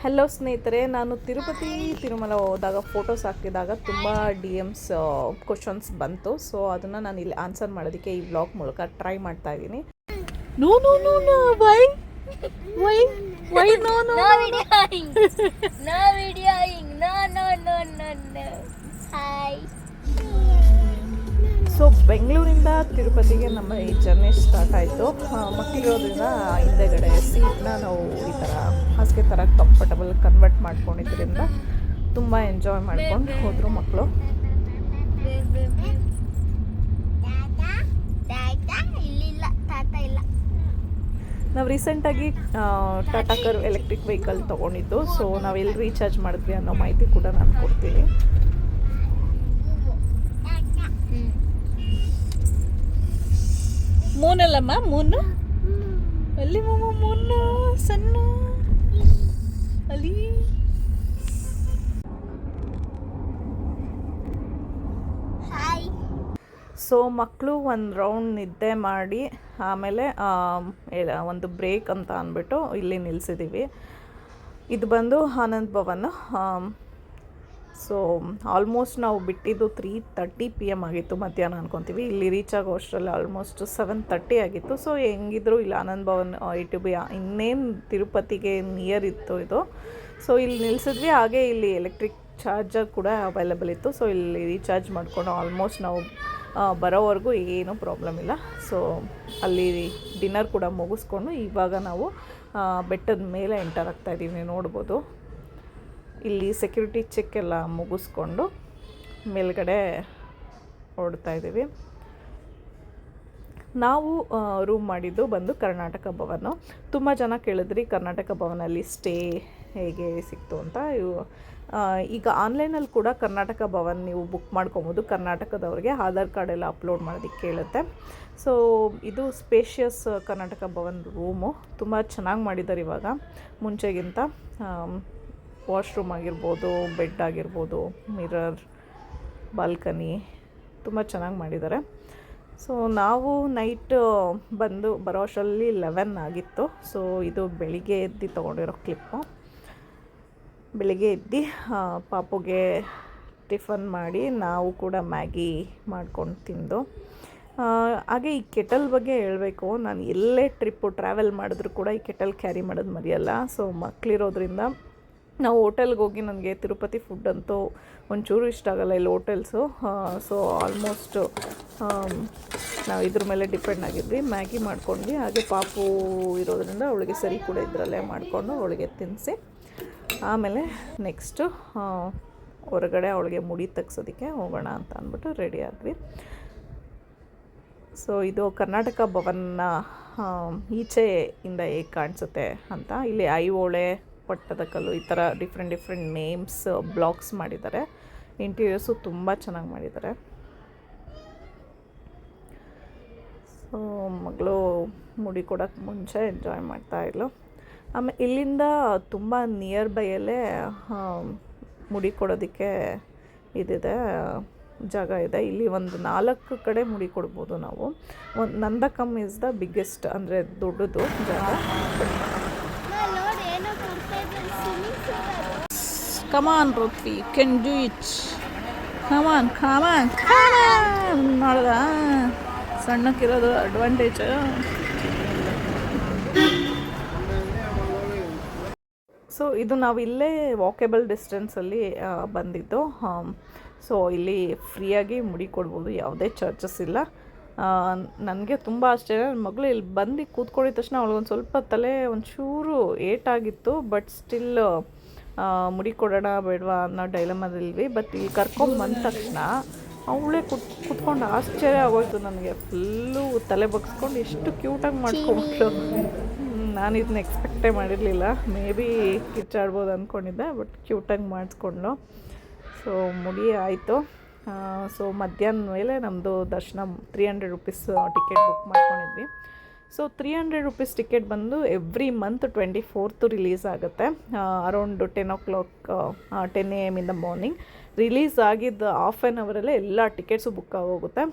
Hello ಸ್ನೇಹಿತರೆ, ನಾನು ತಿರುಪತಿ ತಿರುಮಲ ಹೋದಾಗ ಫೋಟೋಸ್ ಹಾಕಿದಾಗ ತುಂಬ DMs ಕ್ವಶನ್ಸ್ ಬಂತು. ಸೊ ಅದನ್ನು ನಾನು ಇಲ್ಲಿ ಆನ್ಸರ್ ಮಾಡೋದಕ್ಕೆ ಈ ವ್ಲಾಗ್ ಮೂಲಕ ಟ್ರೈ ಮಾಡ್ತಾ ಇದ್ದೀನಿ. No no no no why why why no no No videoing. No videoing. No, no, no, no, no. Hi. So ಬೆಂಗಳೂರಿಂದ ತಿರುಪತಿಗೆ ನಮ್ಮ ಈ ಜರ್ನಿ ಸ್ಟಾರ್ಟ್ ಆಯಿತು. ಮಕ್ಕಳಿರೋದ್ರಿಂದ ಹಿಂದೆಗಡೆ ಸೀಟ್ನ ನಾವು ಈ ಥರ ಹಾಸಿಗೆ ಥರ ಕಂಫರ್ಟಬಲ್ ಕನ್ವರ್ಟ್ ಮಾಡ್ಕೊಂಡಿದ್ದರಿಂದ ತುಂಬ ಎಂಜಾಯ್ ಮಾಡ್ಕೊಂಡು ಹೋದರು ಮಕ್ಕಳು. ನಾವು ರೀಸೆಂಟಾಗಿ ಟಾಟಾ ಕರ್ ಎಲೆಕ್ಟ್ರಿಕ್ ವೆಹಿಕಲ್ ತೊಗೊಂಡಿದ್ದು. ಸೊ ನಾವು ಎಲ್ಲಿ ರೀಚಾರ್ಜ್ ಮಾಡಿದ್ವಿ ಅನ್ನೋ ಮಾಹಿತಿ ಕೂಡ ನಾನು ಕೊಡ್ತೀನಿ. ಮೂನಲ್ಲಮ್ಮ, ಮೂನು ಅಲ್ಲಿ ಮಾಮ, ಮೂನು ಸಣ್ಣ ಅಲ್ಲಿ. ಸೊ ಮಕ್ಕಳು ಒಂದು ರೌಂಡ್ ನಿದ್ದೆ ಮಾಡಿ ಆಮೇಲೆ ಒಂದು ಬ್ರೇಕ್ ಅಂತ ಅಂದ್ಬಿಟ್ಟು ಇಲ್ಲಿ ನಿಲ್ಲಿಸಿದ್ದೀವಿ. ಇದು ಬಂದು ಆನಂದ್ ಭವನ್. ಸೊ ಆಲ್ಮೋಸ್ಟ್ ನಾವು ಬಿಟ್ಟಿದ್ದು 3:30 PM ಆಗಿತ್ತು, ಮಧ್ಯಾಹ್ನ ಅನ್ಕೊತೀವಿ. ಇಲ್ಲಿ ರೀಚ್ ಆಗೋ ಅಷ್ಟರಲ್ಲಿ ಆಲ್ಮೋಸ್ಟ್ 7:30 ಆಗಿತ್ತು. ಸೊ ಹೆಂಗಿದ್ರು ಇಲ್ಲಿ ಆನಂದ್ ಭವನ್ ITB ಇನ್ನೇನು ತಿರುಪತಿಗೆ ನಿಯರ್ ಇತ್ತು ಇದು. ಸೊ ಇಲ್ಲಿ ನಿಲ್ಲಿಸಿದ್ವಿ. ಹಾಗೆ ಇಲ್ಲಿ ಎಲೆಕ್ಟ್ರಿಕ್ ಚಾರ್ಜರ್ ಕೂಡ ಅವೈಲೇಬಲ್ ಇತ್ತು. ಸೊ ಇಲ್ಲಿ ರೀಚಾರ್ಜ್ ಮಾಡಿಕೊಂಡು ಆಲ್ಮೋಸ್ಟ್ ನಾವು ಬರೋವರೆಗೂ ಏನೂ ಪ್ರಾಬ್ಲಮ್ ಇಲ್ಲ. ಸೊ ಅಲ್ಲಿ ಡಿನ್ನರ್ ಕೂಡ ಮುಗಿಸ್ಕೊಂಡು ಇವಾಗ ನಾವು ಬೆಟ್ಟದ ಮೇಲೆ ಎಂಟರ್ ಆಗ್ತಾಯಿದ್ದೀವಿ. ನೀವು ನೋಡ್ಬೋದು ಇಲ್ಲಿ ಸೆಕ್ಯೂರಿಟಿ ಚೆಕ್ ಎಲ್ಲ ಮುಗಿಸ್ಕೊಂಡು ಮೇಲ್ಗಡೆ ಹೊರಡ್ತಾ ಇದ್ದೀವಿ. ನಾವು ರೂಮ್ ಮಾಡಿದ್ದು ಬಂದು ಕರ್ನಾಟಕ ಭವನ. ತುಂಬ ಜನ ಕೇಳಿದ್ರಿ ಕರ್ನಾಟಕ ಭವನಲ್ಲಿ ಸ್ಟೇ ಹೇಗೆ ಸಿಕ್ತು ಅಂತ. ಈಗ ಆನ್ಲೈನಲ್ಲಿ ಕೂಡ ಕರ್ನಾಟಕ ಭವನ್ ನೀವು ಬುಕ್ ಮಾಡ್ಕೊಬೋದು. ಕರ್ನಾಟಕದವ್ರಿಗೆ ಆಧಾರ್ ಕಾರ್ಡ್ ಎಲ್ಲ ಅಪ್ಲೋಡ್ ಮಾಡೋದಕ್ಕೆ ಕೇಳುತ್ತೆ. ಸೊ ಇದು ಸ್ಪೇಷಿಯಸ್ ಕರ್ನಾಟಕ ಭವನ್ ರೂಮು ತುಂಬ ಚೆನ್ನಾಗಿ ಮಾಡಿದ್ದಾರೆ ಇವಾಗ ಮುಂಚೆಗಿಂತ. ವಾಶ್ರೂಮ್ ಆಗಿರ್ಬೋದು, ಬೆಡ್ ಆಗಿರ್ಬೋದು, ಮಿರರ್, ಬಾಲ್ಕನಿ ತುಂಬ ಚೆನ್ನಾಗಿ ಮಾಡಿದ್ದಾರೆ. ಸೊ ನಾವು ನೈಟ್ ಬರೋ ಅಷ್ಟರಲ್ಲಿ 11 ಆಗಿತ್ತು. ಸೊ ಇದು ಬೆಳಿಗ್ಗೆ ಎದ್ದು ತೊಗೊಂಡಿರೋ ಕ್ಲಿಪ್ಪು. ಬೆಳಿಗ್ಗೆ ಎದ್ದು ಪಾಪುಗೆ ಟಿಫನ್ ಮಾಡಿ ನಾವು ಕೂಡ ಮ್ಯಾಗಿ ಮಾಡ್ಕೊಂಡು ತಿಂದು. ಹಾಗೆ ಈ ಕೆಟಲ್ ಬಗ್ಗೆ ಹೇಳಬೇಕು. ನಾನು ಎಲ್ಲೇ ಟ್ರಾವೆಲ್ ಮಾಡಿದ್ರು ಕೂಡ ಈ ಕೆಟಲ್ ಕ್ಯಾರಿ ಮಾಡೋದು ಮರೆಯಲ್ಲ. ಸೊ ಮಕ್ಕಳಿರೋದ್ರಿಂದ ನಾವು ಹೋಟೆಲ್ಗೆ ಹೋಗಿ ನನಗೆ ತಿರುಪತಿ ಫುಡ್ ಅಂತೂ ಒಂಚೂರು ಇಷ್ಟ ಆಗೋಲ್ಲ ಇಲ್ಲಿ ಹೋಟೆಲ್ಸು. ಸೊ ಆಲ್ಮೋಸ್ಟ್ ನಾವು ಇದ್ರ ಮೇಲೆ ಡಿಪೆಂಡ್ ಆಗಿದ್ವಿ. ಮ್ಯಾಗಿ ಮಾಡ್ಕೊಂಡ್ವಿ. ಹಾಗೆ ಪಾಪು ಇರೋದ್ರಿಂದ ಅವಳಿಗೆ ಸರಿ ಕೂಡ ಇದರಲ್ಲೇ ಮಾಡಿಕೊಂಡು ಅವಳಿಗೆ ತಿನ್ನಿಸಿ ಆಮೇಲೆ ನೆಕ್ಸ್ಟು ಹೊರಗಡೆ ಅವಳಿಗೆ ಮುಡಿ ತೆಗ್ಸೋದಕ್ಕೆ ಹೋಗೋಣ ಅಂತ ಅಂದ್ಬಿಟ್ಟು ರೆಡಿ ಆದ್ವಿ. ಸೊ ಇದು ಕರ್ನಾಟಕ ಭವನ್ನ ಈಚೆಯಿಂದ ಹೇಗೆ ಕಾಣಿಸುತ್ತೆ ಅಂತ. ಇಲ್ಲಿ ಐಹೊಳೆ, ಪಟ್ಟದಕಲ್ಲು ಈ ಥರ ಡಿಫ್ರೆಂಟ್ ನೇಮ್ಸ್ ಬ್ಲಾಕ್ಸ್ ಮಾಡಿದ್ದಾರೆ. ಇಂಟೀರಿಯರ್ಸು ತುಂಬ ಚೆನ್ನಾಗಿ ಮಾಡಿದ್ದಾರೆ. ಸೊ ಮಗಳು ಮುಡಿ ಕೊಡೋಕ್ಕೆ ಮುಂಚೆ ಎಂಜಾಯ್ ಮಾಡ್ತಾಯಿದ್ಲು. ಆಮೇಲೆ ಇಲ್ಲಿಂದ ತುಂಬ ನಿಯರ್ ಬೈಯಲ್ಲೇ ಮುಡಿ ಕೊಡೋದಕ್ಕೆ ಇದಿದೆ, ಜಾಗ ಇದೆ. ಇಲ್ಲಿ ಒಂದು 4 ಕಡೆ ಮುಡಿ ಕೊಡ್ಬೋದು ನಾವು. ಒಂದು ನಂದಕಂ ಇಸ್ ದ ಬಿಗ್ಗೆಸ್ಟ್, ಅಂದರೆ ದೊಡ್ಡದು ಜಾಗ. ಕಮಾನ್ ರುತ್ವಿ, ಕ್ಯಾನ್ ಡೂ ಇಟ್, ಕಮಾನ್ ಕಮಾನ್ ಕಮಾನ್. ನೋಡ್ದ ಸಣ್ಣಕ್ಕಿರೋದು ಅಡ್ವಾಂಟೇಜ್. ಸೊ ಇದು ನಾವು ಇಲ್ಲೇ ವಾಕೇಬಲ್ ಡಿಸ್ಟೆನ್ಸಲ್ಲಿ ಬಂದಿದ್ದು. ಸೊ ಇಲ್ಲಿ ಫ್ರೀಯಾಗಿ ಮುಡಿ ಕೊಡ್ಬೋದು, ಯಾವುದೇ ಚಾರ್ಜಸ್ ಇಲ್ಲ. ನನಗೆ ತುಂಬ ಆಶ್ಚರ್ಯ. ನನ್ನ ಮಗಳು ಇಲ್ಲಿ ಬಂದು ಕೂತ್ಕೊಂಡಿದ್ದ ತಕ್ಷಣ ಅವಳಿಗೊಂದು ಸ್ವಲ್ಪ ತಲೆ ಒಂಚೂರು ಏಟಾಗಿತ್ತು. ಬಟ್ ಸ್ಟಿಲ್ ಮುಡಿ ಕೊಡೋಣ ಬೇಡವಾ ಅನ್ನೋ ಡೈಲಮದಲ್ವಿ. ಬಟ್ ಇಲ್ಲಿ ಕರ್ಕೊಂಬಂದ ತಕ್ಷಣ ಅವಳೇ ಕೂತ್ಕೊಂಡು ಆಶ್ಚರ್ಯ ಆಗೋಯ್ತು ನನಗೆ. ಫುಲ್ಲು ತಲೆ ಬಗ್ಸ್ಕೊಂಡು ಎಷ್ಟು ಕ್ಯೂಟಾಗಿ ಮಾಡ್ಕೊಂಡ್ಬಿಟ್ರು. ನಾನು ಇದನ್ನ ಎಕ್ಸ್ಪೆಕ್ಟೇ ಮಾಡಿರಲಿಲ್ಲ. ಮೇ ಬಿ ಕಿಚ್ಚಾಡ್ಬೋದು ಅಂದ್ಕೊಂಡಿದ್ದೆ, ಬಟ್ ಕ್ಯೂಟಾಗಿ ಮಾಡಿಸ್ಕೊಂಡು. ಸೊ ಮುಡಿ ಆಯಿತು. ಸೊ ಮಧ್ಯಾಹ್ನ ಮೇಲೆ ನಮ್ಮದು ದರ್ಶನ 300 ರೂಪೀಸ್ ಟಿಕೆಟ್ ಬುಕ್ ಮಾಡ್ಕೊಂಡಿದ್ವಿ. ಸೊ 300 ರೂಪೀಸ್ ಟಿಕೆಟ್ ಬಂದು ಎವ್ರಿ ಮಂತ್ 24th ರಿಲೀಸ್ ಆಗುತ್ತೆ. Around 10 AM in the morning release ಆಗಿದ್ದು ಹಾಫ್ ಆನ್ ಅವರಲ್ಲೇ ಎಲ್ಲ ಟಿಕೆಟ್ಸು ಬುಕ್ ಆಗೋಗುತ್ತೆ.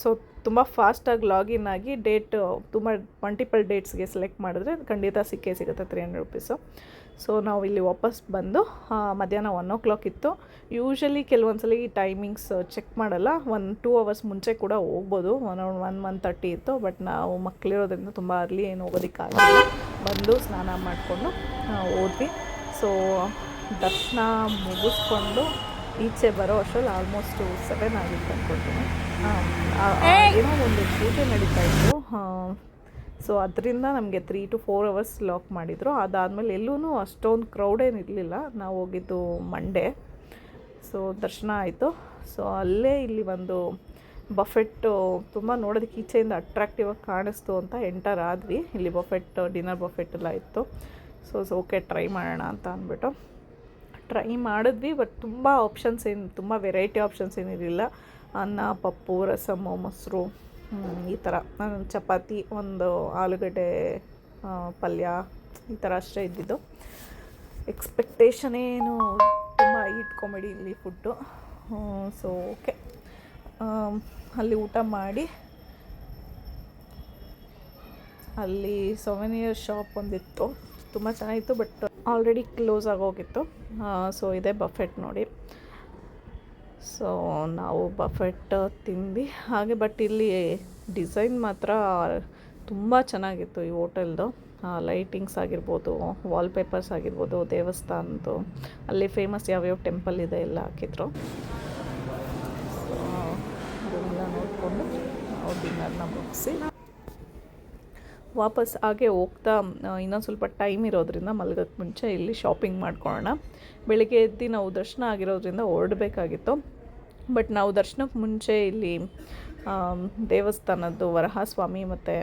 ಸೊ ತುಂಬ ಫಾಸ್ಟಾಗಿ ಲಾಗಿನ್ ಆಗಿ ಡೇಟ್ ತುಂಬ ಮಲ್ಟಿಪಲ್ ಡೇಟ್ಸ್ಗೆ ಸೆಲೆಕ್ಟ್ ಮಾಡಿದ್ರೆ ಖಂಡಿತ ಸಿಕ್ಕೇ ಸಿಗುತ್ತೆ 300 ರುಪೀಸು. ಸೊ ನಾವು ಇಲ್ಲಿ ವಾಪಸ್ ಬಂದು ಮಧ್ಯಾಹ್ನ 1 o'clock ಇತ್ತು. ಯೂಶ್ವಲಿ ಕೆಲವೊಂದು ಸಲ ಈ ಟೈಮಿಂಗ್ಸ್ ಚೆಕ್ ಮಾಡಲ್ಲ, 1-2 hours ಮುಂಚೆ ಕೂಡ ಹೋಗ್ಬೋದು. 1-1:30 ಇತ್ತು. ಬಟ್ ನಾವು ಮಕ್ಕಳಿರೋದ್ರಿಂದ ತುಂಬ ಅರ್ಲಿ ಏನು ಹೋಗೋದಕ್ಕಾಗಲ್ಲ. ಬಂದು ಸ್ನಾನ ಮಾಡಿಕೊಂಡು ಹೋದ್ವಿ. ಸೊ ದರ್ಶನ ಮುಗಿಸ್ಕೊಂಡು ಈಚೆ ಬರೋ ಅಷ್ಟರಲ್ಲಿ ಆಲ್ಮೋಸ್ಟ್ 7 ಆಗಿತ್ತು ಅಂದ್ಕೊಳ್ತೀನಿ. ಏನೋ ಒಂದು ಪೂಜೆ ನಡೀತಾ ಇತ್ತು. ಸೊ ಅದರಿಂದ ನಮಗೆ 3 to 4 hours ಲಾಕ್ ಮಾಡಿದರು. ಅದಾದಮೇಲೆ ಎಲ್ಲೂ ಅಷ್ಟೊಂದು ಕ್ರೌಡ್ ಏನು ಇರಲಿಲ್ಲ. ನಾವು ಹೋಗಿದ್ದು ಮಂಡೇ. ಸೊ ದರ್ಶನ ಆಯಿತು. ಸೊ ಅಲ್ಲೇ ಇಲ್ಲಿ ಒಂದು ಬಫೆಟ್ಟು ತುಂಬ ನೋಡೋದಕ್ಕೆ ಈಚೆಯಿಂದ ಅಟ್ರಾಕ್ಟಿವ್ ಆಗಿ ಕಾಣಿಸ್ತು ಅಂತ ಎಂಟರ್ ಆದ್ವಿ. ಇಲ್ಲಿ ಬಫೆಟ್, ಡಿನ್ನರ್ ಬಫೆಟ್ ಎಲ್ಲ ಇತ್ತು. ಸೊ ಓಕೆ ಟ್ರೈ ಮಾಡೋಣ ಅಂತ ಅಂದ್ಬಿಟ್ಟು ಟ್ರೈ ಮಾಡಿದ್ವಿ. ಬಟ್ ತುಂಬ ತುಂಬ ವೆರೈಟಿ ಆಪ್ಷನ್ಸ್ ಏನಿರಲಿಲ್ಲ. ಅನ್ನ, ಪಪ್ಪು, ರಸಮ್ಮು, ಮೊಸರು, ಈ ಥರ ಚಪಾತಿ, ಒಂದು ಆಲೂಗಡ್ಡೆ ಪಲ್ಯ, ಈ ಥರ ಅಷ್ಟೇ ಇದ್ದಿದ್ದು. ಎಕ್ಸ್ಪೆಕ್ಟೇಷನ್ ಏನು ತುಂಬ ಇಟ್ಕೊಂಬೇಡಿ ಇಲ್ಲಿ ಫುಡ್ಡು. ಸೊ ಓಕೆ ಅಲ್ಲಿ ಊಟ ಮಾಡಿ ಅಲ್ಲಿ ಸೊವೆನಿಯರ್ ಶಾಪ್ ಒಂದಿತ್ತು, ತುಂಬ ಚೆನ್ನಾಗಿತ್ತು. ಬಟ್ ಆಲ್ರೆಡಿ ಕ್ಲೋಸ್ ಆಗೋಗಿತ್ತು. ಸೊ ಇದೆ ಬಫೆಟ್ ನೋಡಿ. ಸೊ ನಾವು ಬಫೆಟ್ ತಿಂದು ಹಾಗೆ. ಬಟ್ ಇಲ್ಲಿ ಡಿಸೈನ್ ಮಾತ್ರ ತುಂಬ ಚೆನ್ನಾಗಿತ್ತು ಈ ಹೋಟೆಲ್ದು. ಲೈಟಿಂಗ್ಸ್ ಆಗಿರ್ಬೋದು, ವಾಲ್ಪೇಪರ್ಸ್ ಆಗಿರ್ಬೋದು, ದೇವಸ್ಥಾನದ್ದು ಅಲ್ಲಿ ಫೇಮಸ್ ಯಾವ್ಯಾವ ಟೆಂಪಲ್ ಇದೆ ಎಲ್ಲ ಹಾಕಿದ್ರು. ಸೊ ಅದನ್ನೆಲ್ಲ ನೋಡಿಕೊಂಡು ನಾವು ಡಿನ್ನರ್ನ ಮುಗಿಸಿ ವಾಪಸ್ ಹಾಗೆ ಹೋಗ್ತಾ ಇನ್ನೊಂದು ಸ್ವಲ್ಪ ಟೈಮ್ ಇರೋದ್ರಿಂದ ಮಲಗೋಕ್ಕೆ ಮುಂಚೆ ಇಲ್ಲಿ ಶಾಪಿಂಗ್ ಮಾಡ್ಕೊಳ್ಳೋಣ. ಬೆಳಿಗ್ಗೆ ಎದ್ದು ನಾವು ದರ್ಶನ ಆಗಿರೋದ್ರಿಂದ ಹೊರಡಬೇಕಾಗಿತ್ತು. ಬಟ್ ನಾವು ದರ್ಶನಕ್ಕೆ ಮುಂಚೆ ಇಲ್ಲಿ ದೇವಸ್ಥಾನದ್ದು ವರಹಸ್ವಾಮಿ ಮತ್ತು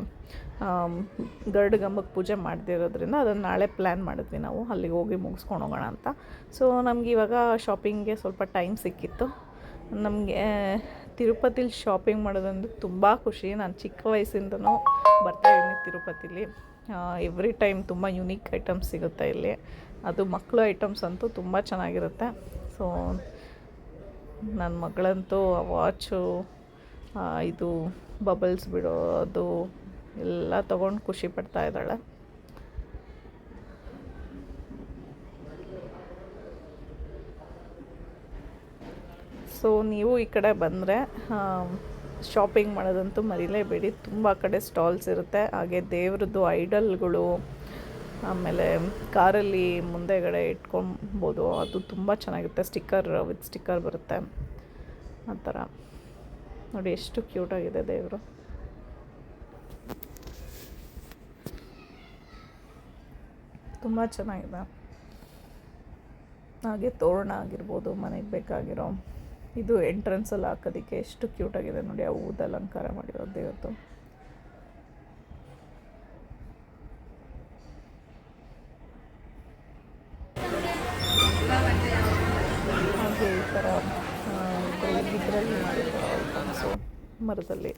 ಗರುಡಗಂಬಕ್ಕೆ ಪೂಜೆ ಮಾಡದಿರೋದ್ರಿಂದ ಅದನ್ನು ನಾಳೆ ಪ್ಲ್ಯಾನ್ ಮಾಡಿದ್ವಿ ನಾವು ಅಲ್ಲಿಗೆ ಹೋಗಿ ಮುಗಿಸ್ಕೊಂಡು ಹೋಗೋಣ ಅಂತ. ಸೊ ನಮ್ಗೆ ಇವಾಗ ಶಾಪಿಂಗ್ಗೆ ಸ್ವಲ್ಪ ಟೈಮ್ ಸಿಕ್ಕಿತ್ತು. ನಮಗೆ ತಿರುಪತಿಲಿ ಶಾಪಿಂಗ್ ಮಾಡೋದಂದ್ರೆ ತುಂಬ ಖುಷಿ. ನಾನು ಚಿಕ್ಕ ವಯಸ್ಸಿಂದನೂ ಬರ್ತಾಯಿದ್ದೀನಿ ತಿರುಪತಿಲಿ. ಎವ್ರಿ ಟೈಮ್ ತುಂಬ ಯುನೀಕ್ ಐಟಮ್ಸ್ ಸಿಗುತ್ತೆ ಇಲ್ಲಿ. ಅದು ಮಕ್ಕಳು ಐಟಮ್ಸ್ ಅಂತೂ ತುಂಬ ಚೆನ್ನಾಗಿರುತ್ತೆ. ಸೊ ನನ್ನ ಮಗಳಂತೂ ವಾಚು, ಇದು ಬಬಲ್ಸ್ ಬಿಡೋದು ಎಲ್ಲ ತೊಗೊಂಡು ಖುಷಿ ಪಡ್ತಾ ಇದ್ದಾಳೆ. ಸೊ ನೀವು ಈ ಕಡೆ ಬಂದರೆ ಶಾಪಿಂಗ್ ಮಾಡೋದಂತೂ ಮರಿಲೇಬೇಡಿ. ತುಂಬ ಕಡೆ ಸ್ಟಾಲ್ಸ್ ಇರುತ್ತೆ. ಹಾಗೆ ದೇವ್ರದ್ದು ಐಡಲ್ಗಳು, ಆಮೇಲೆ ಕಾರಲ್ಲಿ ಮುಂದೆಗಡೆ ಇಟ್ಕೊಬೋದು. ಅದು ತುಂಬ ಚೆನ್ನಾಗಿರುತ್ತೆ. ವಿತ್ ಸ್ಟಿಕ್ಕರ್ ಬರುತ್ತೆ ಆ ಥರ. ನೋಡಿ ಎಷ್ಟು ಕ್ಯೂಟಾಗಿದೆ ದೇವರು. ತುಂಬ ಚೆನ್ನಾಗಿದೆ. ಹಾಗೆ ತೋರಣ ಆಗಿರ್ಬೋದು, ಮನೆಗೆ ಬೇಕಾಗಿರೋ ಇದು ಎಂಟ್ರೆನ್ಸಲ್ಲಿ ಹಾಕೋದಕ್ಕೆ ಎಷ್ಟು ಕ್ಯೂಟಾಗಿದೆ ನೋಡಿ. ಆ ಹೂದ ಅಲಂಕಾರ ಮಾಡಿರೋದು ದೇವ್ರದ್ದು. ಹಾಗೆ ಈ ಥರ ಇದರಲ್ಲಿ ಮಾಡಿರೋ ಐಟಮ್ಸು, ಮರದಲ್ಲಿ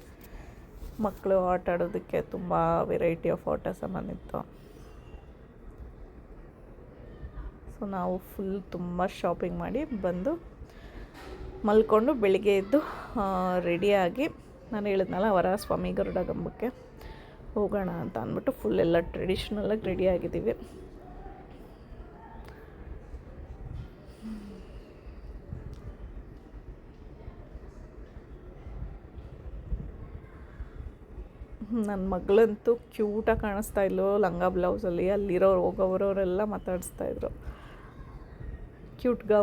ಮಕ್ಕಳು ಆಟ ಆಡೋದಕ್ಕೆ ತುಂಬ ವೆರೈಟಿ ಆಫ್ ಆಟ ಸಾಮಾನು ಇತ್ತು. ಸೊ ನಾವು ಫುಲ್ ತುಂಬ ಶಾಪಿಂಗ್ ಮಾಡಿ ಬಂದು ಮಲ್ಕೊಂಡು ಬೆಳಿಗ್ಗೆ ಎದ್ದು ರೆಡಿಯಾಗಿ, ನಾನು ಹೇಳಿದ್ನಲ್ಲ ವರಹಸ್ವಾಮಿ ಗರುಡಗಂಬಕ್ಕೆ ಹೋಗೋಣ ಅಂತ ಅಂದ್ಬಿಟ್ಟು ಫುಲ್ ಎಲ್ಲ ಟ್ರೆಡಿಷ್ನಲಾಗಿ ರೆಡಿಯಾಗಿದ್ದೀವಿ. ನನ್ನ ಮಗಳಂತೂ ಕ್ಯೂಟಾಗಿ ಕಾಣಿಸ್ತಾ ಇಲ್ಲೋ ಲಂಗ ಬ್ಲೌಸಲ್ಲಿ. ಅಲ್ಲಿರೋರು ಹೋಗೋವರೆಲ್ಲ ಮಾತಾಡಿಸ್ತಾಯಿದ್ರು, ಕ್ಯೂಟ್గా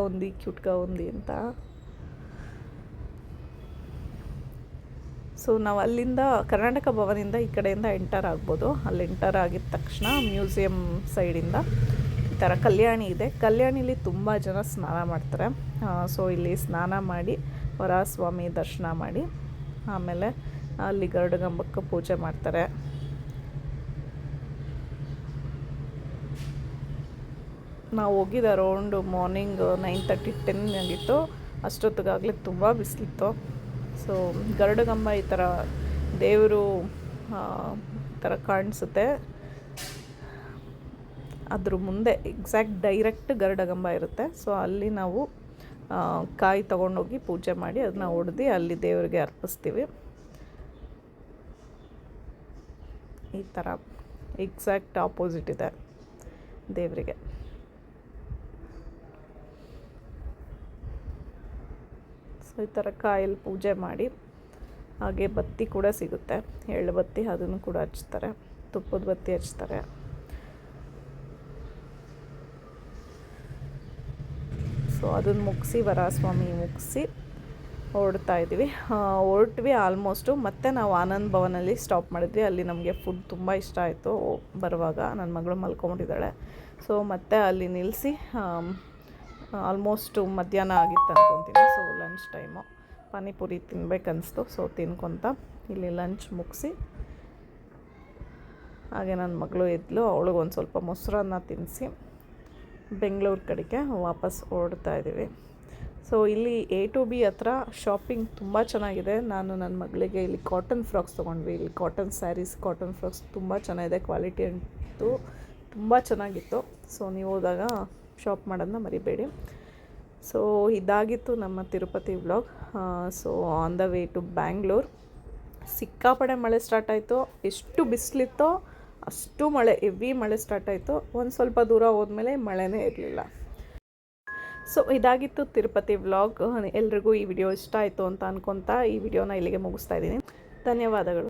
ఉంది ಅಂತ. ಸೊ ನಾವು ಅಲ್ಲಿಂದ ಕರ್ನಾಟಕ ಭವನಿಂದ ಈ ಕಡೆಯಿಂದ ಎಂಟರ್ ಆಗ್ಬೋದು. ಅಲ್ಲಿ ಎಂಟರ್ ಆಗಿದ ತಕ್ಷಣ ಮ್ಯೂಸಿಯಂ ಸೈಡಿಂದ ಈ ಥರ ಕಲ್ಯಾಣಿ ಇದೆ. ಕಲ್ಯಾಣಿಲಿ ತುಂಬ ಜನ ಸ್ನಾನ ಮಾಡ್ತಾರೆ. ಸೊ ಇಲ್ಲಿ ಸ್ನಾನ ಮಾಡಿ ವರಹಸ್ವಾಮಿ ದರ್ಶನ ಮಾಡಿ ಆಮೇಲೆ ಅಲ್ಲಿ ಗರುಡಗಂಬಕ್ಕೆ ಪೂಜೆ ಮಾಡ್ತಾರೆ. ನಾವು ಹೋಗಿದ್ದು ಅರೌಂಡು ಮಾರ್ನಿಂಗ್ 9:30-10 ಆಗಿತ್ತು. ಅಷ್ಟೊತ್ತಿಗಾಗಲೇ ತುಂಬ ಬಿಸಿಲಿತ್ತು. ಸೊ ಗರುಡಗಂಬ ಈ ಥರ ದೇವರು ಈ ಥರ ಕಾಣಿಸುತ್ತೆ. ಅದ್ರ ಮುಂದೆ ಎಕ್ಸಾಕ್ಟ್ ಡೈರೆಕ್ಟ್ ಗರುಡಗಂಬ ಇರುತ್ತೆ. ಸೊ ಅಲ್ಲಿ ನಾವು ಕಾಯಿ ತೊಗೊಂಡೋಗಿ ಪೂಜೆ ಮಾಡಿ ಅದನ್ನ ಒಡೆದು ಅಲ್ಲಿ ದೇವರಿಗೆ ಅರ್ಪಿಸ್ತೀವಿ. ಈ ಥರ ಎಕ್ಸಾಕ್ಟ್ ಆಪೋಸಿಟ್ ಇದೆ ದೇವರಿಗೆ. ಸೊ ಈ ಥರ ಕಾಯಲ್ಲಿ ಪೂಜೆ ಮಾಡಿ, ಹಾಗೆ ಬತ್ತಿ ಕೂಡ ಸಿಗುತ್ತೆ, ಎಳ್ಳು ಬತ್ತಿ, ಅದನ್ನು ಕೂಡ ಹಚ್ತಾರೆ, ತುಪ್ಪದ ಬತ್ತಿ ಹಚ್ತಾರೆ. ಸೊ ಅದನ್ನು ಮುಗಿಸಿ ವರಸ್ವಾಮಿ ಮುಗಿಸಿ ಹೊರಡ್ತಾ ಇದ್ದೀವಿ. ಹೊರಟ್ವಿ ಆಲ್ಮೋಸ್ಟು. ಮತ್ತು ನಾವು ಆನಂದ್ ಭವನಲ್ಲಿ ಸ್ಟಾಪ್ ಮಾಡಿದ್ವಿ. ಅಲ್ಲಿ ನಮಗೆ ಫುಡ್ ತುಂಬ ಇಷ್ಟ ಆಯಿತು ಬರುವಾಗ. ನನ್ನ ಮಗಳು ಮಲ್ಕೊಂಬಿಟ್ಟಿದ್ದಾಳೆ. ಸೊ ಮತ್ತೆ ಅಲ್ಲಿ ನಿಲ್ಲಿಸಿ ಆಲ್ಮೋಸ್ಟು ಮಧ್ಯಾಹ್ನ ಆಗಿತ್ತು ಅಂದ್ಕೊತೀನಿ. ಸೊ ಲಂಚ್ ಟೈಮು, ಪಾನಿಪುರಿ ತಿನ್ಬೇಕನ್ನಿಸ್ತು. ಸೊ ತಿನ್ಕೊತ ಇಲ್ಲಿ ಲಂಚ್ ಮುಗಿಸಿ, ಹಾಗೆ ನನ್ನ ಮಗಳು ಎದ್ಲು, ಅವಳಿಗೊಂದು ಸ್ವಲ್ಪ ಮೊಸರನ್ನ ತಿನ್ನಿಸಿ ಬೆಂಗಳೂರು ಕಡೆಗೆ ವಾಪಸ್ ಹೊರಡ್ತಾ ಇದ್ದೀವಿ. ಸೊ ಇಲ್ಲಿ A to B ಹತ್ರ ಶಾಪಿಂಗ್ ತುಂಬ ಚೆನ್ನಾಗಿದೆ. ನಾನು ನನ್ನ ಮಗಳಿಗೆ ಇಲ್ಲಿ ಕಾಟನ್ ಫ್ರಾಕ್ಸ್ ತೊಗೊಂಡ್ವಿ. ಇಲ್ಲಿ ಕಾಟನ್ ಸ್ಯಾರೀಸ್, ಕಾಟನ್ ಫ್ರಾಕ್ಸ್ ತುಂಬ ಚೆನ್ನಾಗಿದೆ. ಕ್ವಾಲಿಟಿ ಅಂತೂ ತುಂಬ ಚೆನ್ನಾಗಿತ್ತು. ಸೊ ನೀವು ಹೋದಾಗ ಶಾಪ್ ಮಾಡೋದನ್ನ ಮರಿಬೇಡಿ. ಸೊ ಇದಾಗಿತ್ತು ನಮ್ಮ Tirupati vlog. So on the way to Bangalore. ಸಿಕ್ಕಾಪಡೆ ಮಳೆ ಸ್ಟಾರ್ಟ್ ಆಯಿತು. ಎಷ್ಟು ಬಿಸಿಲಿತ್ತೋ ಅಷ್ಟು ಮಳೆ, ಹೆವಿ ಮಳೆ ಸ್ಟಾರ್ಟ್ ಆಯಿತು. ಒಂದು ಸ್ವಲ್ಪ ದೂರ ಹೋದ್ಮೇಲೆ ಮಳೆನೇ ಇರಲಿಲ್ಲ. ಸೊ ಇದಾಗಿತ್ತು ತಿರುಪತಿ ವ್ಲಾಗ್. ಎಲ್ರಿಗೂ ಈ ವಿಡಿಯೋ ಇಷ್ಟ ಆಯಿತು ಅಂತ ಅನ್ಕೊತಾ ಈ ವಿಡಿಯೋನ ಇಲ್ಲಿಗೆ ಮುಗಿಸ್ತಾ ಇದ್ದೀನಿ. ಧನ್ಯವಾದಗಳು.